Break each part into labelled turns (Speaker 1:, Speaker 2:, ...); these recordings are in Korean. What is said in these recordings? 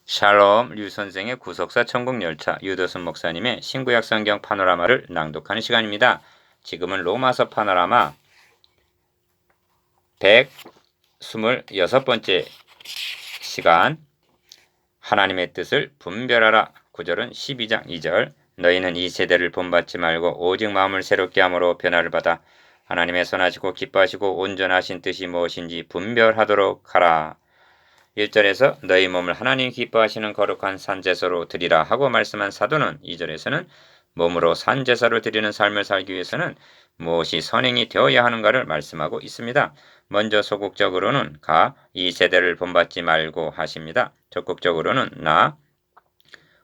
Speaker 1: 샬롬 류 선생의 구속사 천국열차 유도순 목사님의 신구약 성경 파노라마를 낭독하는 시간입니다. 지금은 로마서 파노라마 126번째 시간, 하나님의 뜻을 분별하라. 구절은 12장 2절. 너희는 이 세대를 본받지 말고 오직 마음을 새롭게 함으로 변화를 받아 하나님의 선하시고 기뻐하시고 온전하신 뜻이 무엇인지 분별하도록 하라. 1절에서 너희 몸을 하나님 기뻐하시는 거룩한 산제사로 드리라 하고 말씀한 사도는 2절에서는 몸으로 산제사로 드리는 삶을 살기 위해서는 무엇이 선행이 되어야 하는가를 말씀하고 있습니다. 먼저 소극적으로는 이 세대를 본받지 말고 하십니다. 적극적으로는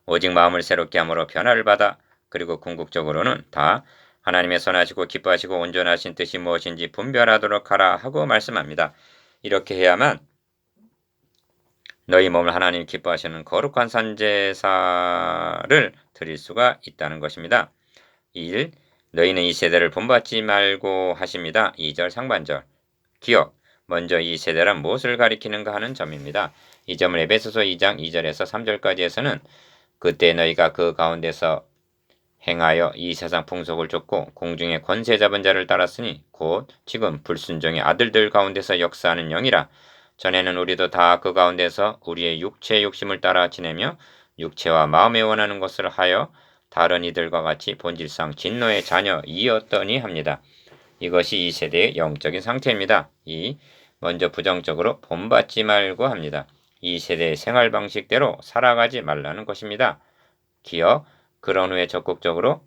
Speaker 1: 오직 마음을 새롭게 함으로 변화를 받아, 그리고 궁극적으로는 하나님의 선하시고 기뻐하시고 온전하신 뜻이 무엇인지 분별하도록 하라 하고 말씀합니다. 이렇게 해야만 너희 몸을 하나님 기뻐하시는 거룩한 산제사를 드릴 수가 있다는 것입니다. 1. 너희는 이 세대를 본받지 말고 하십니다. 2절 상반절. 기억. 먼저 이 세대란 무엇을 가리키는가 하는 점입니다. 이 점을 에베소서 2장 2절에서 3절까지에서는 그때 너희가 그 가운데서 행하여 이 세상 풍속을 쫓고 공중의 권세 잡은 자를 따랐으니 곧 지금 불순종의 아들들 가운데서 역사하는 영이라. 전에는 우리도 다 그 가운데서 우리의 육체의 욕심을 따라 지내며 육체와 마음에 원하는 것을 하여 다른 이들과 같이 본질상 진노의 자녀이었더니 합니다. 이것이 이 세대의 영적인 상태입니다. 먼저 부정적으로 본받지 말고 합니다. 이 세대의 생활 방식대로 살아가지 말라는 것입니다. 기억. 그런 후에 적극적으로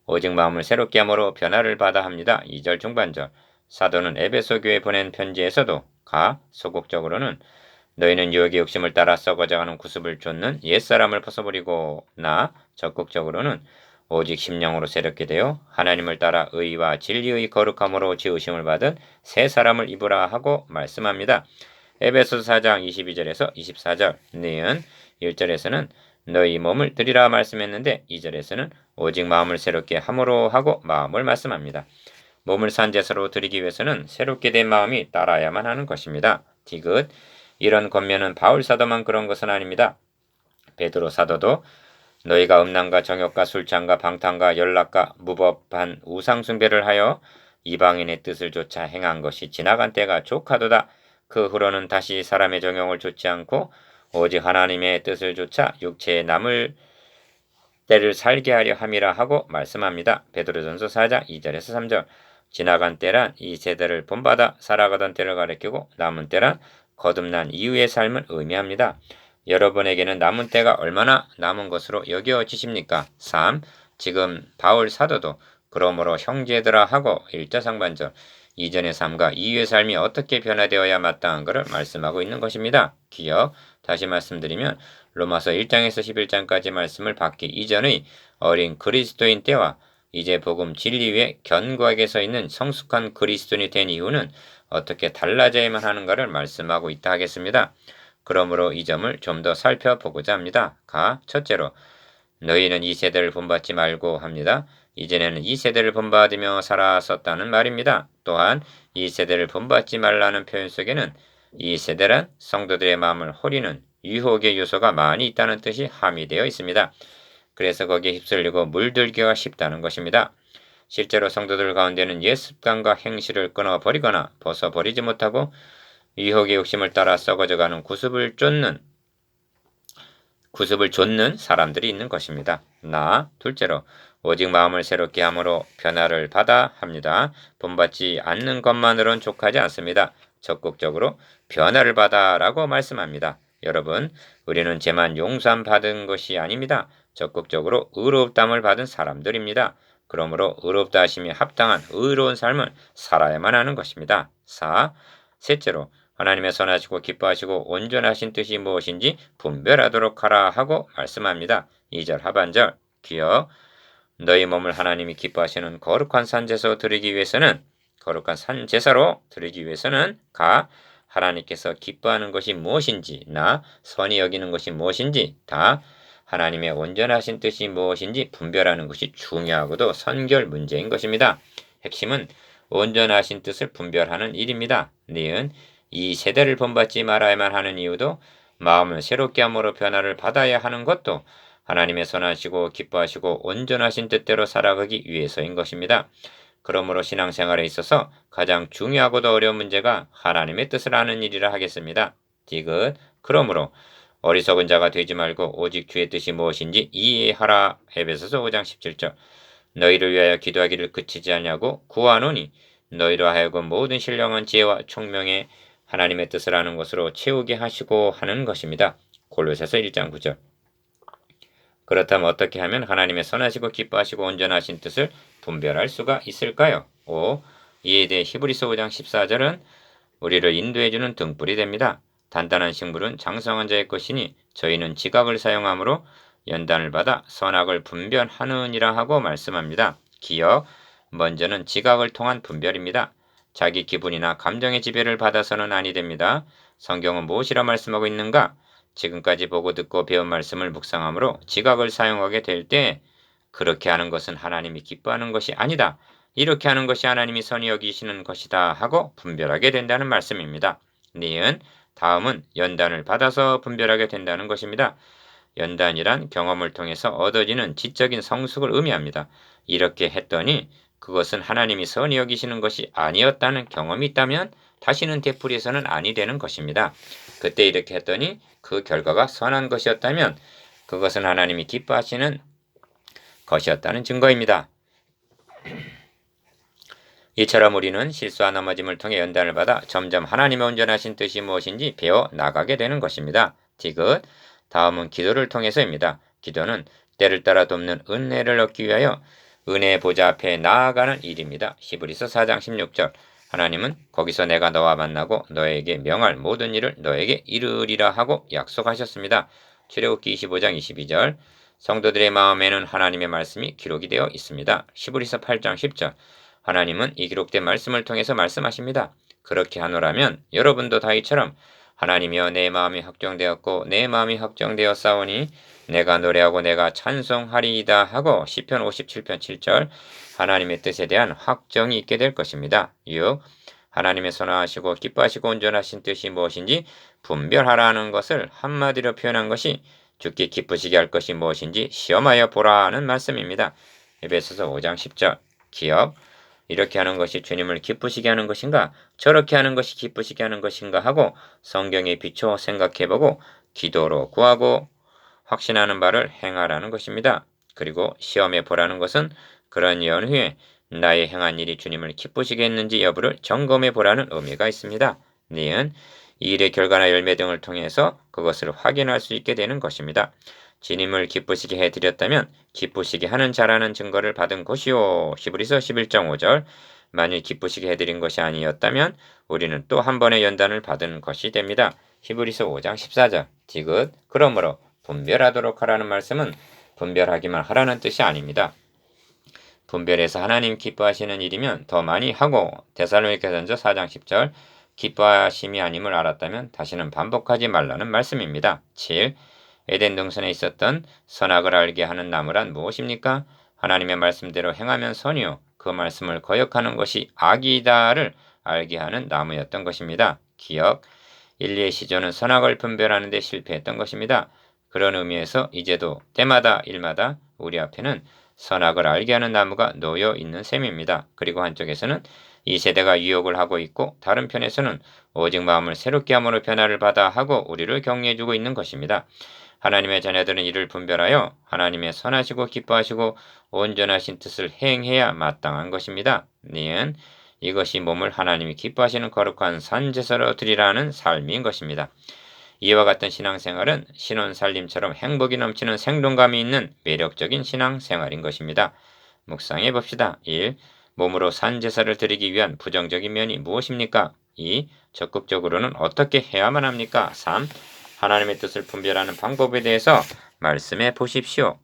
Speaker 1: 오직 마음을 새롭게 함으로 변화를 받아 합니다. 2절 중반절. 사도는 에베소 교회에 보낸 편지에서도 소극적으로는 너희는 유혹의 욕심을 따라 썩어져가는 구습을 쫓는 옛사람을 벗어버리고 적극적으로는 오직 심령으로 새롭게 되어 하나님을 따라 의와 진리의 거룩함으로 지으심을 받은 새 사람을 입으라 하고 말씀합니다. 에베소서 4장 22절에서 24절. 니은 1절에서는 너희 몸을 드리라 말씀했는데 2절에서는 오직 마음을 새롭게 함으로 하고 마음을 말씀합니다. 몸을 산제사로 드리기 위해서는 새롭게 된 마음이 따라야만 하는 것입니다. 디귿. 이런 권면은 바울 사도만 그런 것은 아닙니다. 베드로 사도도 너희가 음란과 정욕과 술창과 방탕과 연락과 무법한 우상숭배를 하여 이방인의 뜻을 좇아 행한 것이 지나간 때가 족하도다. 그 후로는 다시 사람의 정욕을 좇지 않고 오직 하나님의 뜻을 좇아 육체의 남을 때를 살게 하려 함이라 하고 말씀합니다. 베드로전서 4장 2절에서 3절. 지나간 때란 이 세대를 본받아 살아가던 때를 가리키고 남은 때란 거듭난 이후의 삶을 의미합니다. 여러분에게는 남은 때가 얼마나 남은 것으로 여겨지십니까? 3. 지금 바울 사도도 그러므로 형제들아 하고 1절 상반절 이전의 삶과 이후의 삶이 어떻게 변화되어야 마땅한 것을 말씀하고 있는 것입니다. 기억. 다시 말씀드리면 로마서 1장에서 11장까지 말씀을 받기 이전의 어린 그리스도인 때와 이제 복음 진리 위에 견고하게 서 있는 성숙한 그리스도인이 된 이유는 어떻게 달라져야만 하는가를 말씀하고 있다 하겠습니다. 그러므로 이 점을 좀 더 살펴보고자 합니다. 첫째로 너희는 이 세대를 본받지 말고 합니다. 이전에는 이 세대를 본받으며 살았었다는 말입니다. 또한 이 세대를 본받지 말라는 표현 속에는 이 세대란 성도들의 마음을 호리는 유혹의 요소가 많이 있다는 뜻이 함의되어 있습니다. 그래서 거기에 휩쓸리고 물들기가 쉽다는 것입니다. 실제로 성도들 가운데는 옛 습관과 행실을 끊어버리거나 벗어버리지 못하고 유혹의 욕심을 따라 썩어져가는 구습을 좇는 사람들이 있는 것입니다. 둘째로 오직 마음을 새롭게 함으로 변화를 받아 합니다. 본받지 않는 것만으로는 족하지 않습니다. 적극적으로 변화를 받아라고 말씀합니다. 여러분, 우리는 죄만 용서함 받은 것이 아닙니다. 적극적으로 의롭다함을 받은 사람들입니다. 그러므로 의롭다 하심에 합당한 의로운 삶을 살아야만 하는 것입니다. 셋째로 하나님의 선하시고 기뻐하시고 온전하신 뜻이 무엇인지 분별하도록 하라 하고 말씀합니다. 2절 하반절. 기억. 너희 몸을 하나님이 기뻐하시는 거룩한 산제사로 드리기 위해서는 하나님께서 기뻐하는 것이 무엇인지 선히 여기는 것이 무엇인지 하나님의 온전하신 뜻이 무엇인지 분별하는 것이 중요하고도 선결 문제인 것입니다. 핵심은 온전하신 뜻을 분별하는 일입니다. 니은 이 세대를 본받지 말아야만 하는 이유도 마음을 새롭게 함으로 변화를 받아야 하는 것도 하나님의 선하시고 기뻐하시고 온전하신 뜻대로 살아가기 위해서인 것입니다. 그러므로 신앙생활에 있어서 가장 중요하고도 어려운 문제가 하나님의 뜻을 아는 일이라 하겠습니다. 디귿. 그러므로 어리석은 자가 되지 말고 오직 주의 뜻이 무엇인지 이해하라. 에베소서 5장 17절. 너희를 위하여 기도하기를 그치지 아니하고 구하노니 너희로 하여금 모든 신령한 지혜와 총명에 하나님의 뜻을 아는 것으로 채우게 하시고 하는 것입니다. 골로새서 1장 9절. 그렇다면 어떻게 하면 하나님의 선하시고 기뻐하시고 온전하신 뜻을 분별할 수가 있을까요? 5. 이에 대해 히브리서 5장 14절은 우리를 인도해주는 등불이 됩니다. 단단한 식물은 장성한 자의 것이니 저희는 지각을 사용하므로 연단을 받아 선악을 분별하느니라 하고 말씀합니다. 기억, 먼저는 지각을 통한 분별입니다. 자기 기분이나 감정의 지배를 받아서는 아니 됩니다. 성경은 무엇이라 말씀하고 있는가? 지금까지 보고 듣고 배운 말씀을 묵상함으로 지각을 사용하게 될 때 그렇게 하는 것은 하나님이 기뻐하는 것이 아니다. 이렇게 하는 것이 하나님이 선히 여기시는 것이다 하고 분별하게 된다는 말씀입니다. 니은 다음은 연단을 받아서 분별하게 된다는 것입니다. 연단이란 경험을 통해서 얻어지는 지적인 성숙을 의미합니다. 이렇게 했더니 그것은 하나님이 선히 여기시는 것이 아니었다는 경험이 있다면 다시는 되풀이해서는 아니 되는 것입니다. 그때 이렇게 했더니 그 결과가 선한 것이었다면 그것은 하나님이 기뻐하시는 것이었다는 증거입니다. 이처럼 우리는 실수와 넘어짐을 통해 연단을 받아 점점 하나님의 온전하신 뜻이 무엇인지 배워 나가게 되는 것입니다. 디귿. 다음은 기도를 통해서입니다. 기도는 때를 따라 돕는 은혜를 얻기 위하여 은혜의 보좌 앞에 나아가는 일입니다. 히브리서 4장 16절. 하나님은 거기서 내가 너와 만나고 너에게 명할 모든 일을 너에게 이르리라 하고 약속하셨습니다. 출애굽기 25장 22절. 성도들의 마음에는 하나님의 말씀이 기록이 되어 있습니다. 히브리서 8장 10절. 하나님은 이 기록된 말씀을 통해서 말씀하십니다. 그렇게 하노라면 여러분도 다윗처럼 하나님이여 내 마음이 확정되었고 내 마음이 확정되었사오니 내가 노래하고 내가 찬송하리이다 하고 시편 57편 7절 하나님의 뜻에 대한 확정이 있게 될 것입니다. 6. 하나님의 선하시고 기뻐하시고 온전하신 뜻이 무엇인지 분별하라는 것을 한마디로 표현한 것이 주께 기쁘시게 할 것이 무엇인지 시험하여 보라는 말씀입니다. 에베소서 5장 10절. 기억. 이렇게 하는 것이 주님을 기쁘시게 하는 것인가? 저렇게 하는 것이 기쁘시게 하는 것인가? 하고 성경에 비춰 생각해보고 기도로 구하고 확신하는 바를 행하라는 것입니다. 그리고 시험해 보라는 것은 그런 연후에 나의 행한 일이 주님을 기쁘시게 했는지 여부를 점검해 보라는 의미가 있습니다. 니은 이 일의 결과나 열매 등을 통해서 그것을 확인할 수 있게 되는 것입니다. 주님을 기쁘시게 해드렸다면 기쁘시게 하는 자라는 증거를 받은 것이요. 히브리서 11.5절. 만일 기쁘시게 해드린 것이 아니었다면 우리는 또 한 번의 연단을 받은 것이 됩니다. 히브리서 5장 14절. 디귿. 그러므로 분별하도록 하라는 말씀은 분별하기만 하라는 뜻이 아닙니다. 분별해서 하나님 기뻐하시는 일이면 더 많이 하고 데살로니가전서 4장 10절. 기뻐하심이 아님을 알았다면 다시는 반복하지 말라는 말씀입니다. 7. 에덴 동산에 있었던 선악을 알게 하는 나무란 무엇입니까? 하나님의 말씀대로 행하면 선이요 그 말씀을 거역하는 것이 악이다를 알게 하는 나무였던 것입니다. 기억. 인류의 시조는 선악을 분별하는 데 실패했던 것입니다. 그런 의미에서 이제도 때마다 일마다 우리 앞에는 선악을 알게 하는 나무가 놓여 있는 셈입니다. 그리고 한쪽에서는 이 세대가 유혹을 하고 있고 다른 편에서는 오직 마음을 새롭게 함으로 변화를 받아 하고 우리를 격려해주고 있는 것입니다. 하나님의 자녀들은 이를 분별하여 하나님의 선하시고 기뻐하시고 온전하신 뜻을 행해야 마땅한 것입니다. 니은 이것이 몸을 하나님이 기뻐하시는 거룩한 산제사로 드리라는 삶인 것입니다. 이와 같은 신앙생활은 신혼살림처럼 행복이 넘치는 생동감이 있는 매력적인 신앙생활인 것입니다. 묵상해 봅시다. 1. 몸으로 산제사를 드리기 위한 부정적인 면이 무엇입니까? 2. 적극적으로는 어떻게 해야만 합니까? 3. 하나님의 뜻을 분별하는 방법에 대해서 말씀해 보십시오.